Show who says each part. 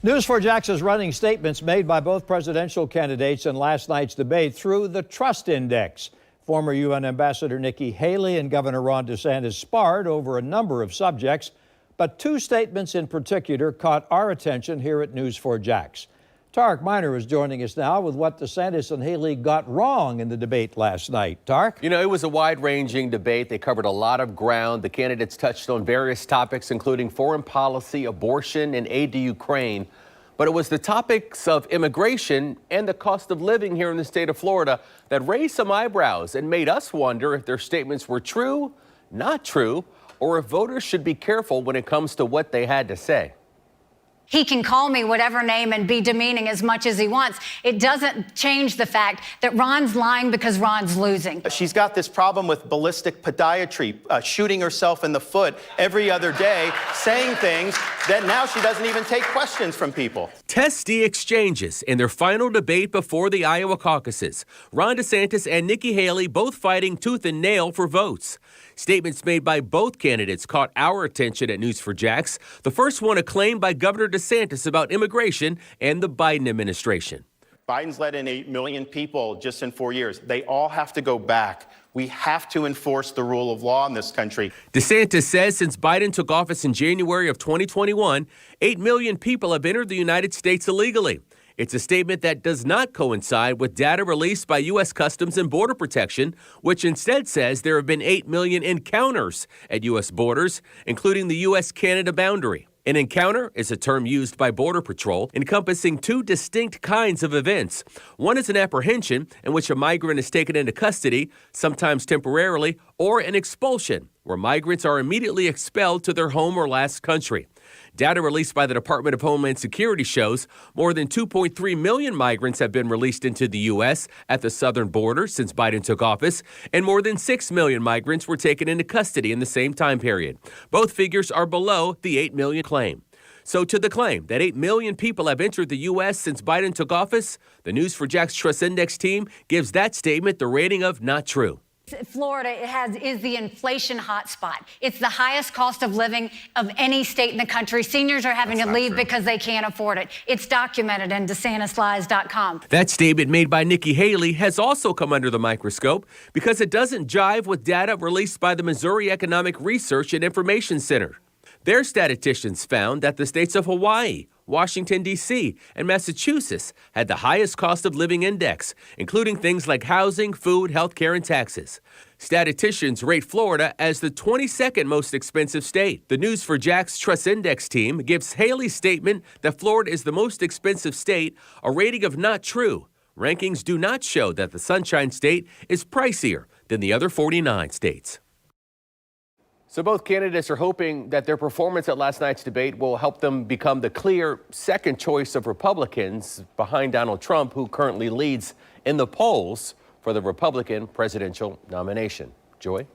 Speaker 1: News4Jax is running statements made by both presidential candidates in last night's debate through the Trust Index. Former UN Ambassador Nikki Haley and Governor Ron DeSantis sparred over a number of subjects, but two statements in particular caught our attention here at News4Jax. Tarek Miner is joining us now with what DeSantis and Haley got wrong in the debate last night. Tarek?
Speaker 2: You know, it was a wide-ranging debate. They covered a lot of ground. The candidates touched on various topics, including foreign policy, abortion, and aid to Ukraine. But it was the topics of immigration and the cost of living here in the state of Florida that raised some eyebrows and made us wonder if their statements were true, not true, or if voters should be careful when it comes to what they had to say.
Speaker 3: He can call me whatever name and be demeaning as much as he wants. It doesn't change the fact that Ron's lying because Ron's losing.
Speaker 4: She's got this problem with ballistic podiatry, shooting herself in the foot every other day, saying things that now she doesn't even take questions from people.
Speaker 2: Testy exchanges in their final debate before the Iowa caucuses. Ron DeSantis and Nikki Haley both fighting tooth and nail for votes. Statements made by both candidates caught our attention at News4Jax. The first one acclaimed by Governor DeSantis about immigration and the Biden administration.
Speaker 4: Biden's let in 8 million people just in 4 years. They all have to go back. We have to enforce the rule of law in this country.
Speaker 2: DeSantis says since Biden took office in January of 2021, 8 million people have entered the United States illegally. It's a statement that does not coincide with data released by U.S. Customs and Border Protection, which instead says there have been 8 million encounters at U.S. borders, including the U.S.-Canada boundary. An encounter is a term used by Border Patrol encompassing two distinct kinds of events. One is an apprehension in which a migrant is taken into custody, sometimes temporarily, or an expulsion, where migrants are immediately expelled to their home or last country. Data released by the Department of Homeland Security shows more than 2.3 million migrants have been released into the U.S. at the southern border since Biden took office, and more than 6 million migrants were taken into custody in the same time period. Both figures are below the 8 million claim. So to the claim that 8 million people have entered the U.S. since Biden took office, the News4Jax Trust Index team gives that statement the rating of not true.
Speaker 3: Florida is the inflation hotspot. It's the highest cost of living of any state in the country. Seniors are having to leave because they can't afford it. It's documented in DeSantisLies.com.
Speaker 2: That statement made by Nikki Haley has also come under the microscope because it doesn't jive with data released by the Missouri Economic Research and Information Center. Their statisticians found that the states of Hawaii, Washington, D.C., and Massachusetts had the highest cost of living index, including things like housing, food, health care, and taxes. Statisticians rate Florida as the 22nd most expensive state. The News4Jax Trust Index team gives Haley's statement that Florida is the most expensive state a rating of not true. Rankings do not show that the Sunshine State is pricier than the other 49 states. So both candidates are hoping that their performance at last night's debate will help them become the clear second choice of Republicans behind Donald Trump, who currently leads in the polls for the Republican presidential nomination. Joy?